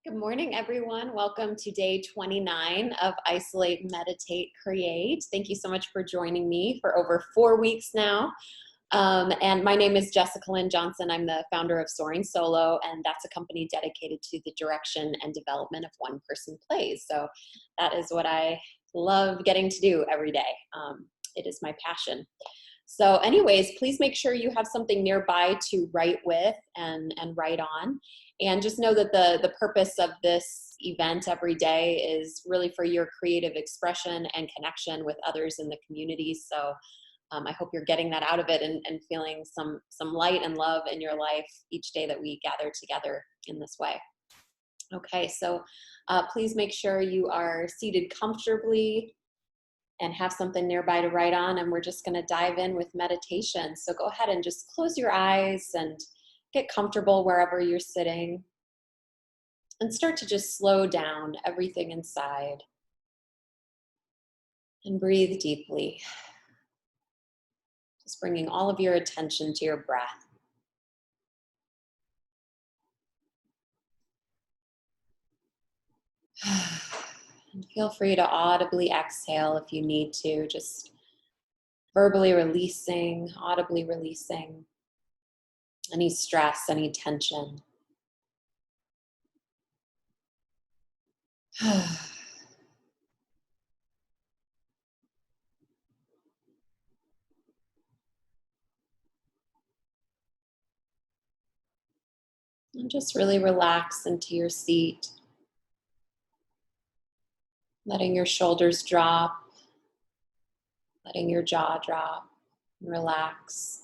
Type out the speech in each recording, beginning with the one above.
Good morning, everyone. Welcome to day 29 of Isolate, Meditate, Create. Thank you so much for joining me for over 4 weeks now. And my name is Jessica Lynn Johnson. I'm the founder of Soaring Solo, and that's a company dedicated to the direction and development of one-person plays. So that is what I love getting to do every day. It is my passion. So anyways, please make sure you have something nearby to write with and write on. And just know that the purpose of this event every day is really for your creative expression and connection with others in the community. So I hope you're getting that out of it and feeling some light and love in your life each day that we gather together in this way. Okay, so please make sure you are seated comfortably and have something nearby to write on, and we're just going to dive in with meditation. So go ahead and just close your eyes and get comfortable wherever you're sitting and start to just slow down everything inside and breathe deeply, just bringing all of your attention to your breath. And feel free to audibly exhale if you need to, just verbally releasing, audibly releasing any stress, any tension. And just really relax into your seat, letting your shoulders drop, letting your jaw drop and relax,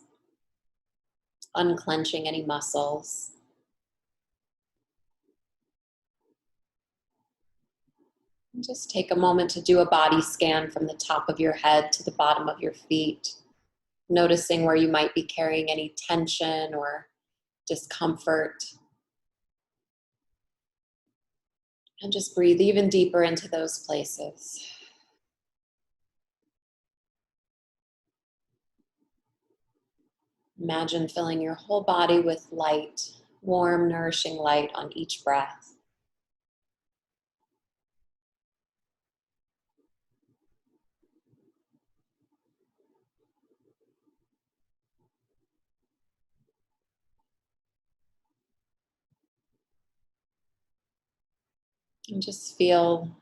unclenching any muscles. And just take a moment to do a body scan from the top of your head to the bottom of your feet, noticing where you might be carrying any tension or discomfort. And just breathe even deeper into those places. Imagine filling your whole body with light, warm, nourishing light on each breath. And just feel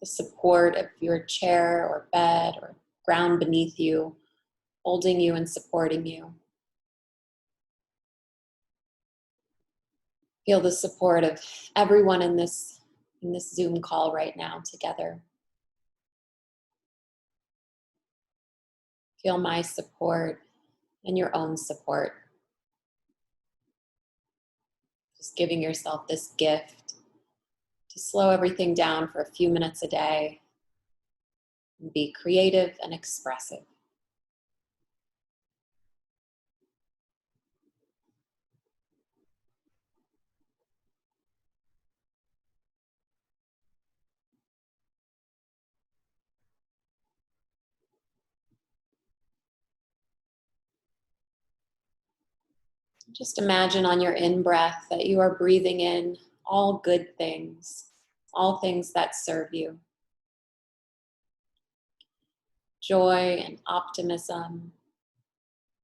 the support of your chair or bed or ground beneath you, holding you and supporting you. Feel the support of everyone in this Zoom call right now together. Feel my support and your own support. Just giving yourself this gift to slow everything down for a few minutes a day and be creative and expressive. Just imagine on your in-breath that you are breathing in all good things, all things that serve you. Joy and optimism,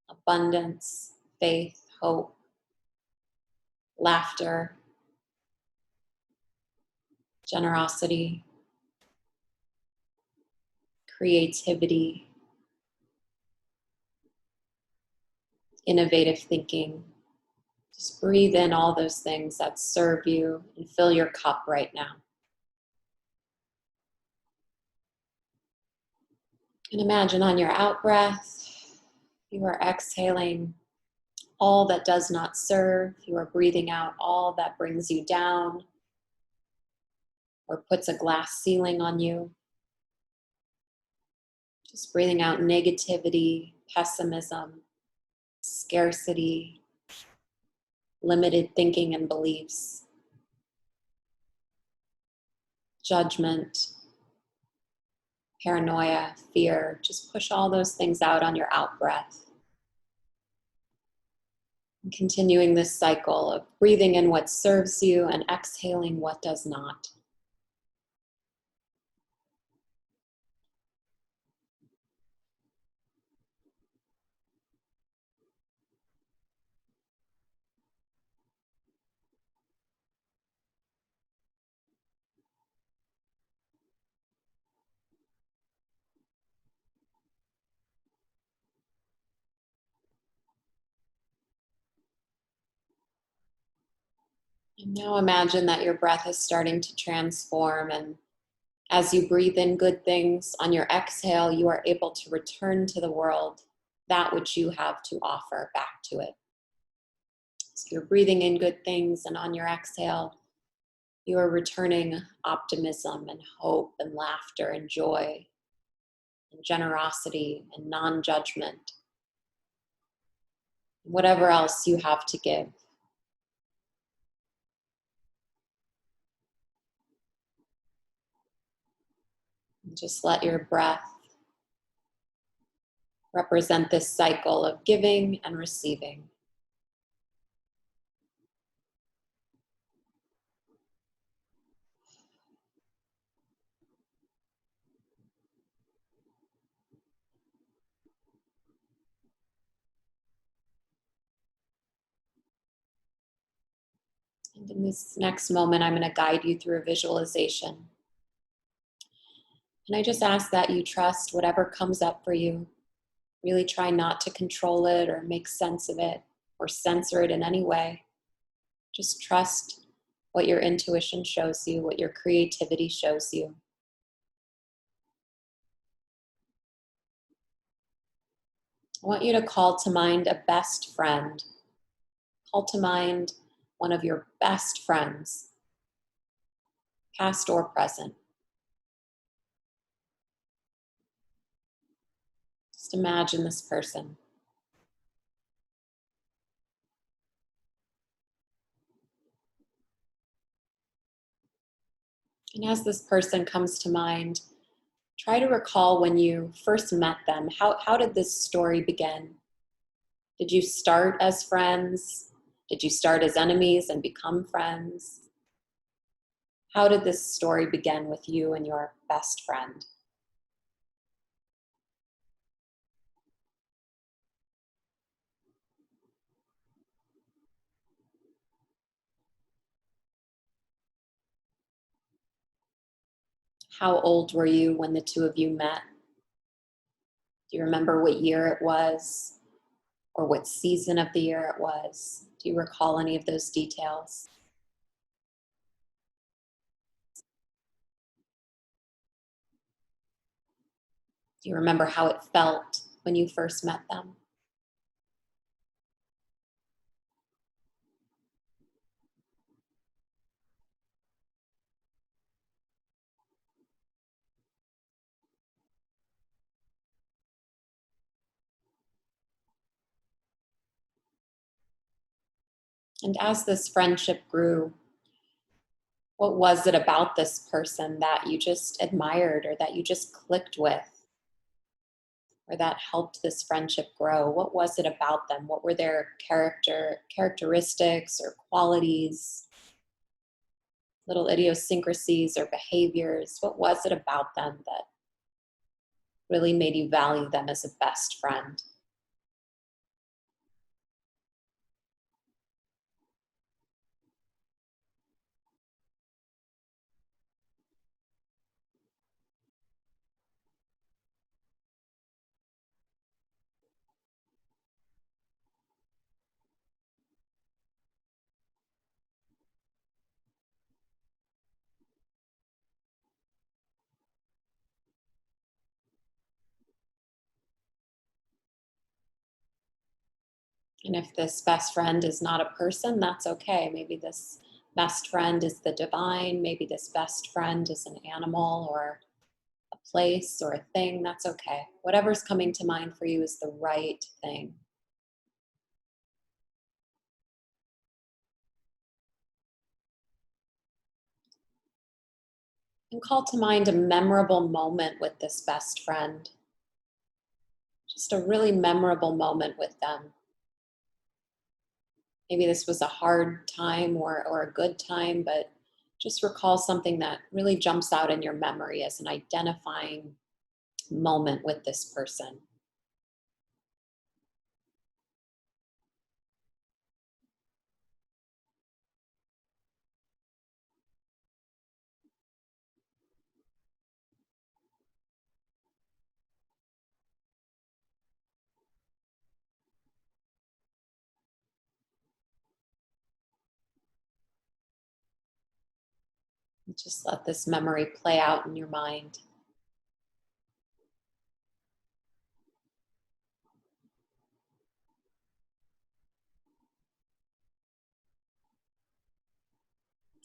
abundance, faith, hope, laughter, generosity, creativity, innovative thinking. Just breathe in all those things that serve you and fill your cup right now. And imagine on your out breath, you are exhaling all that does not serve. You are breathing out all that brings you down or puts a glass ceiling on you. Just breathing out negativity, pessimism, scarcity, limited thinking and beliefs, judgment, paranoia, fear. Just push all those things out on your out breath. Continuing this cycle of breathing in what serves you and exhaling what does not. And now imagine that your breath is starting to transform, and as you breathe in good things, on your exhale, you are able to return to the world that which you have to offer back to it. So you're breathing in good things, and on your exhale, you are returning optimism and hope and laughter and joy and generosity and non-judgment, whatever else you have to give. And just let your breath represent this cycle of giving and receiving. And in this next moment, I'm going to guide you through a visualization. And I just ask that you trust whatever comes up for you. Really try not to control it or make sense of it or censor it in any way. Just trust what your intuition shows you, what your creativity shows you. I want you to call to mind a best friend. Call to mind one of your best friends, past or present. Just imagine this person. And as this person comes to mind, try to recall when you first met them. How did this story begin? Did you start as friends? Did you start as enemies and become friends? How did this story begin with you and your best friend? How old were you when the two of you met? Do you remember what year it was or what season of the year it was? Do you recall any of those details? Do you remember how it felt when you first met them? And as this friendship grew, what was it about this person that you just admired or that you just clicked with or that helped this friendship grow? What was it about them? What were their characteristics or qualities, little idiosyncrasies or behaviors? What was it about them that really made you value them as a best friend? And if this best friend is not a person, that's okay. Maybe this best friend is the divine. Maybe this best friend is an animal or a place or a thing. That's okay. Whatever's coming to mind for you is the right thing. And call to mind a memorable moment with this best friend. Just a really memorable moment with them. Maybe this was a hard time or a good time, but just recall something that really jumps out in your memory as an identifying moment with this person. Just let this memory play out in your mind.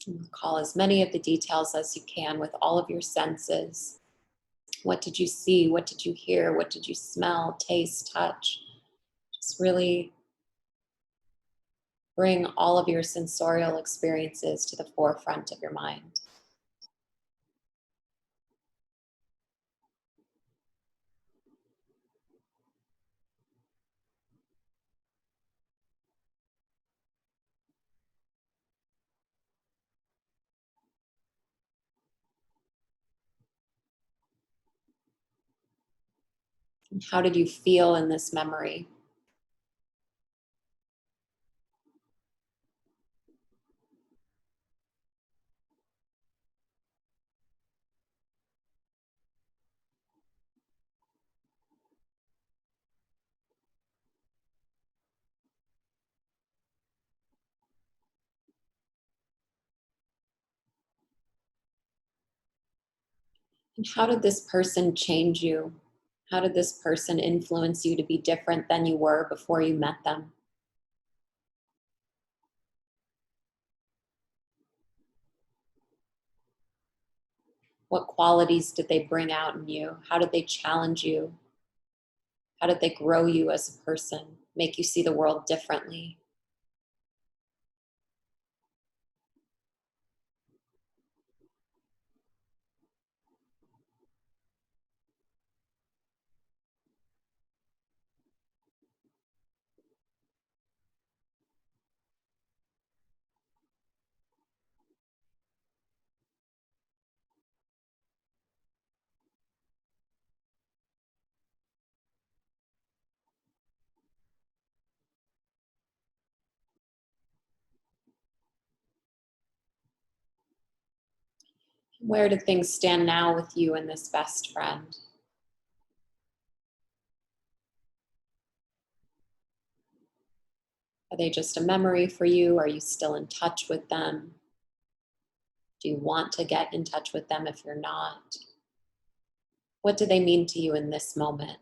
And recall as many of the details as you can with all of your senses. What did you see? What did you hear? What did you smell, taste, touch? Just really bring all of your sensorial experiences to the forefront of your mind. And how did you feel in this memory? And how did this person change you? How did this person influence you to be different than you were before you met them? What qualities did they bring out in you? How did they challenge you? How did they grow you as a person, make you see the world differently? Where do things stand now with you and this best friend? Are they just a memory for you? Are you still in touch with them? Do you want to get in touch with them if you're not? What do they mean to you in this moment?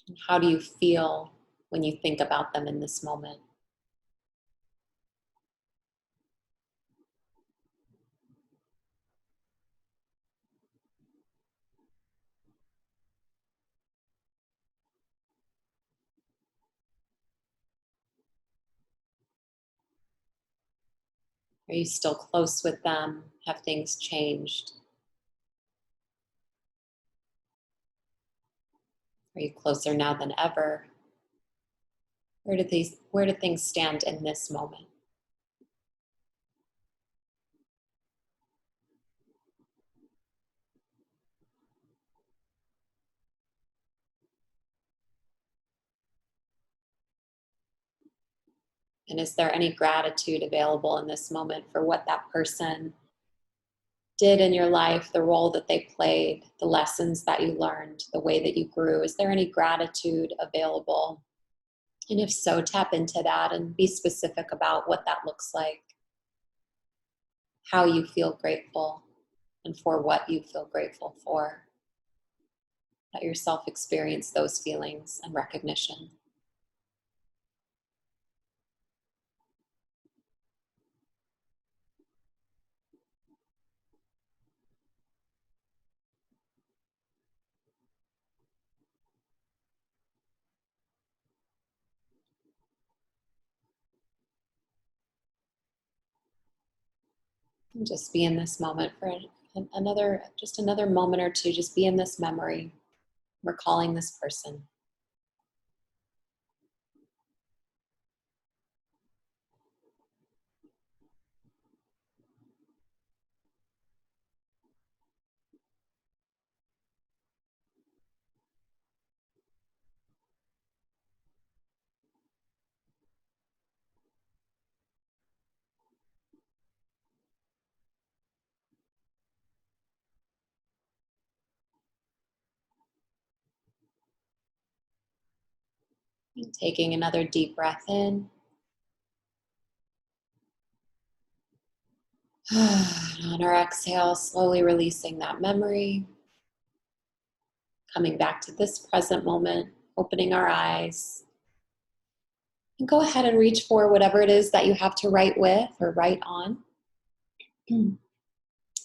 And how do you feel when you think about them in this moment? Are you still close with them? Have things changed? Are you closer now than ever? Where do things stand in this moment? And is there any gratitude available in this moment for what that person did in your life, the role that they played, the lessons that you learned, the way that you grew? Is there any gratitude available? And if so, tap into that and be specific about what that looks like, how you feel grateful, and for what you feel grateful for. Let yourself experience those feelings and recognition. And just be in this moment for another moment or two. Just be in this memory, recalling this person. Taking another deep breath in. And on our exhale, slowly releasing that memory. Coming back to this present moment, opening our eyes. And go ahead and reach for whatever it is that you have to write with or write on. I'm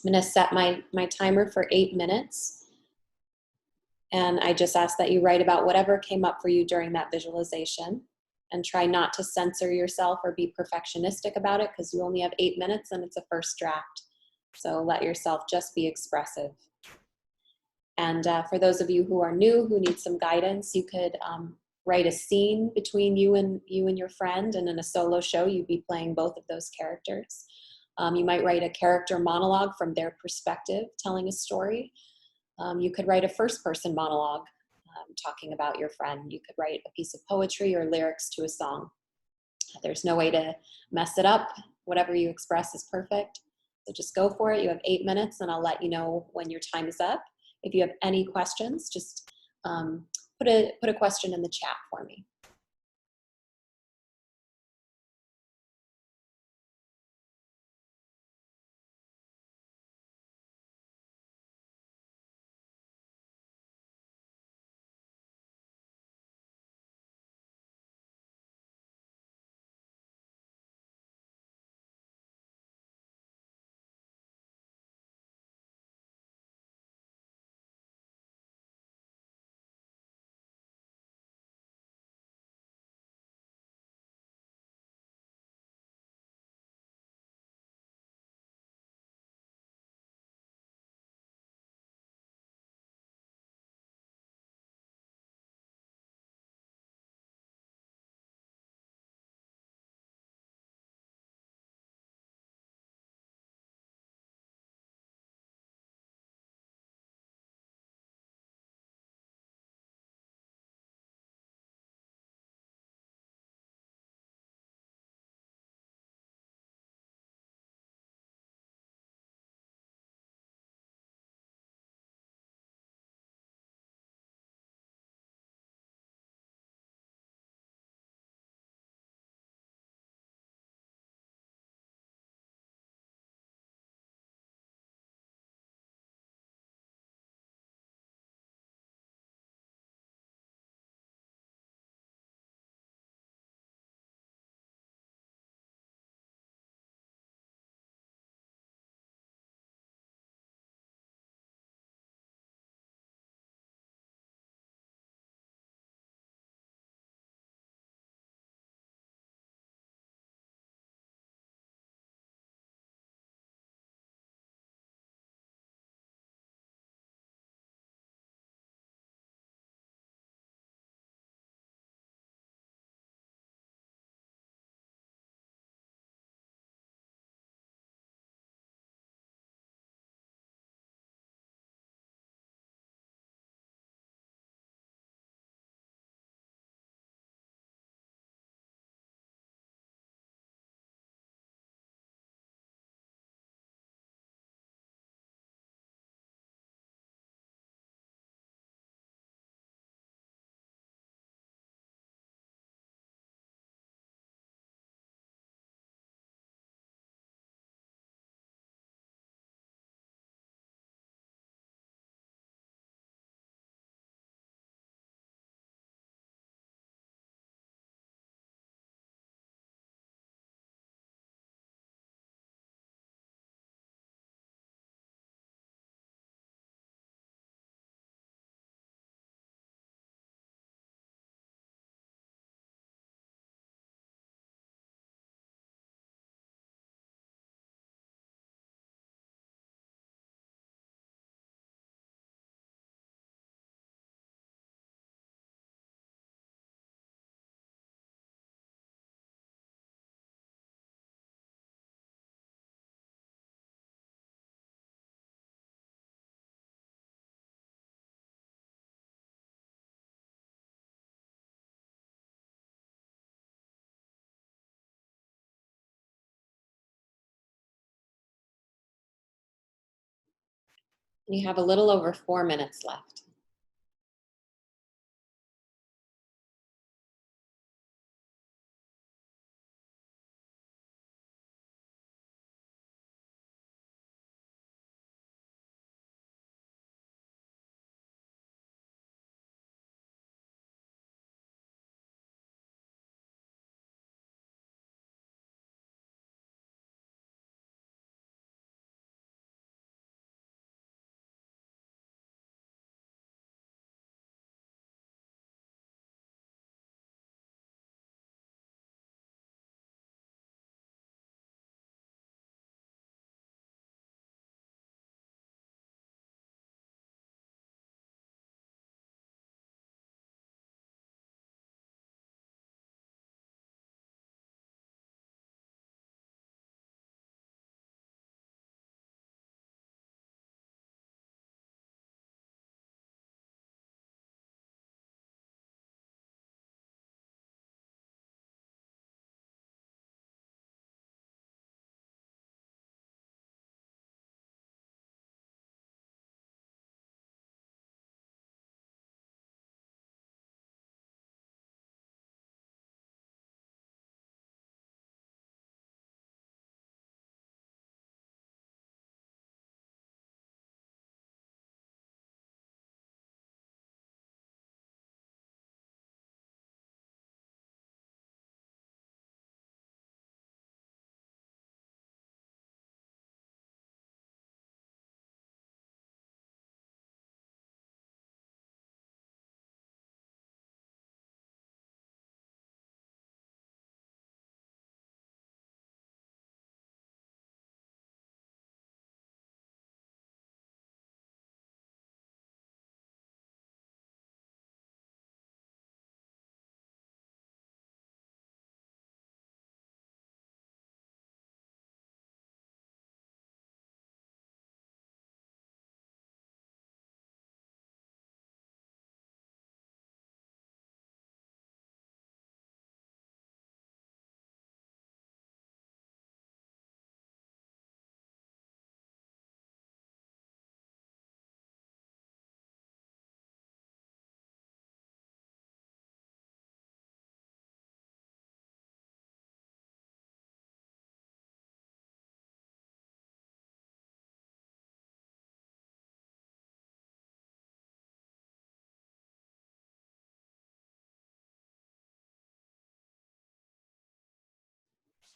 going to set my timer for 8 minutes. And I just ask that you write about whatever came up for you during that visualization. And try not to censor yourself or be perfectionistic about it, because you only have 8 minutes and it's a first draft. So let yourself just be expressive. And for those of you who are new, who need some guidance, you could write a scene between you and your friend, and in a solo show, you'd be playing both of those characters. You might write a character monologue from their perspective, telling a story. You could write a first-person monologue talking about your friend. You could write a piece of poetry or lyrics to a song. There's no way to mess it up. Whatever you express is perfect. So just go for it. You have 8 minutes, and I'll let you know when your time is up. If you have any questions, just put a question in the chat for me. You have a little over 4 minutes left.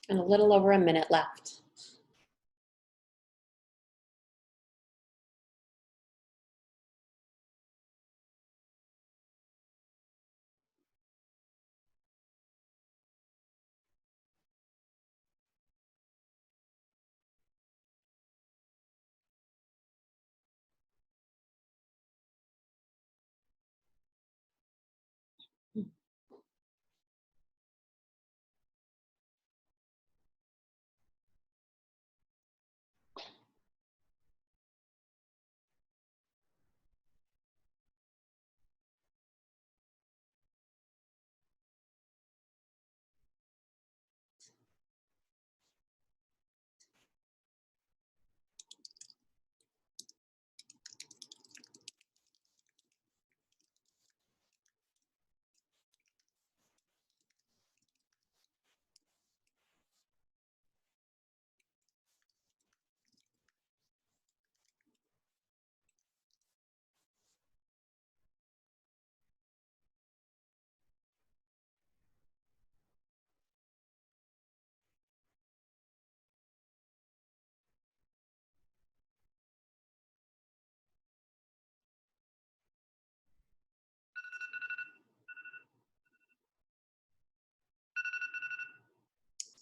And a little over a minute left.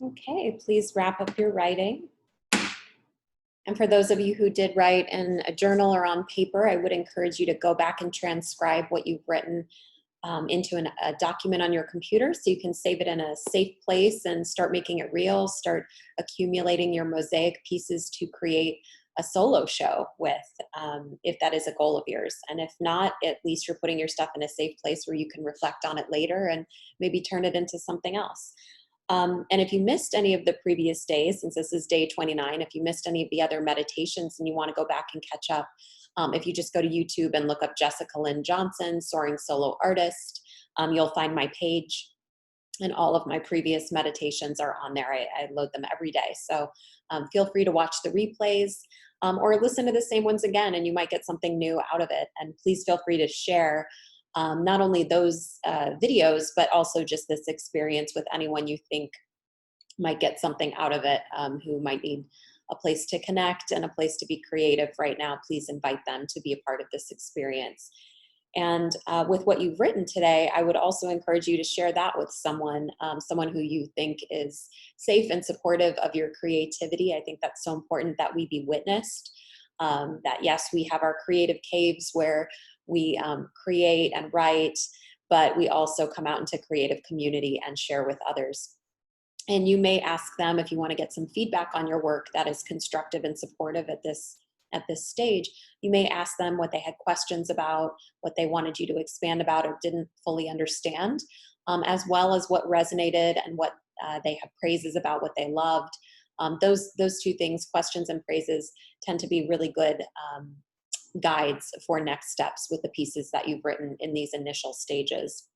Okay, please wrap up your writing. And for those of you who did write in a journal or on paper, I would encourage you to go back and transcribe what you've written into a document on your computer so you can save it in a safe place and start making it real, start accumulating your mosaic pieces to create a solo show with, if that is a goal of yours. And if not, at least you're putting your stuff in a safe place where you can reflect on it later and maybe turn it into something else. And if you missed any of the previous days, since this is day 29, if you missed any of the other meditations and you want to go back and catch up, if you just go to YouTube and look up Jessica Lynn Johnson, Soaring Solo Artist, you'll find my page, and all of my previous meditations are on there. I load them every day. So feel free to watch the replays or listen to the same ones again, and you might get something new out of it. And please feel free to share not only those videos, but also just this experience with anyone you think might get something out of it, who might need a place to connect and a place to be creative right now. Please invite them to be a part of this experience. And with what you've written today, I would also encourage you to share that with someone, someone who you think is safe and supportive of your creativity. I think that's so important that we be witnessed. That yes, we have our creative caves where we create and write, but we also come out into creative community and share with others. And you may ask them, if you want to get some feedback on your work that is constructive and supportive at this stage, you may ask them what they had questions about, what they wanted you to expand about or didn't fully understand, as well as what resonated and what they have praises about, what they loved. Those two things, questions and praises, tend to be really good guides for next steps with the pieces that you've written in these initial stages.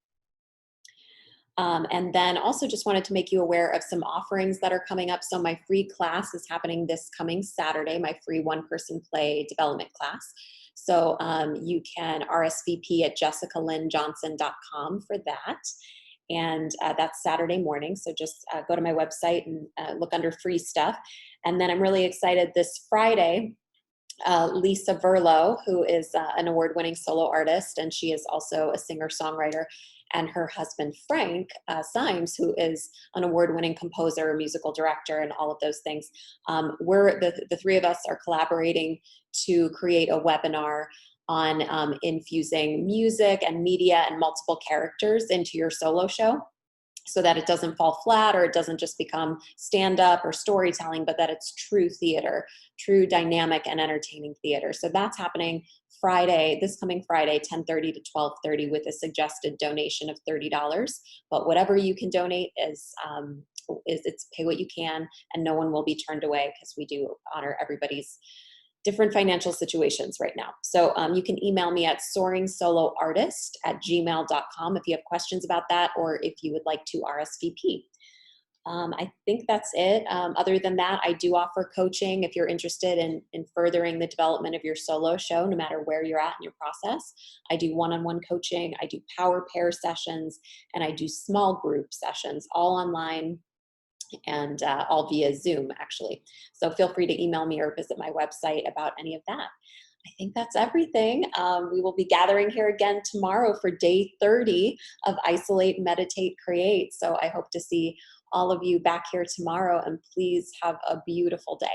And then also just wanted to make you aware of some offerings that are coming up. So my free class is happening this coming Saturday, my free one-person play development class. So you can RSVP at jessicalynjohnson.com for that. And that's Saturday morning. So just go to my website and look under free stuff. And then I'm really excited this Friday, Lisa Verlo, who is an award-winning solo artist, and she is also a singer-songwriter, and her husband, Frank Symes, who is an award-winning composer, musical director, and all of those things. We're the three of us are collaborating to create a webinar on infusing music and media and multiple characters into your solo show, so that it doesn't fall flat or it doesn't just become stand-up or storytelling, but that it's true theater, true dynamic and entertaining theater. So that's happening Friday, this coming Friday, 10:30 to 12:30, with a suggested donation of $30. But whatever you can donate is it's pay what you can, and no one will be turned away, because we do honor everybody's different financial situations right now. So you can email me at soaringsoloartist@gmail.com if you have questions about that, or if you would like to RSVP. I think that's it. Other than that, I do offer coaching if you're interested in furthering the development of your solo show, no matter where you're at in your process. I do one-on-one coaching, I do power pair sessions, and I do small group sessions, all online. and all via Zoom, actually. So feel free to email me or visit my website about any of that. I think that's everything. We will be gathering here again tomorrow for day 30 of Isolate, Meditate, Create. So I hope to see all of you back here tomorrow, and please have a beautiful day.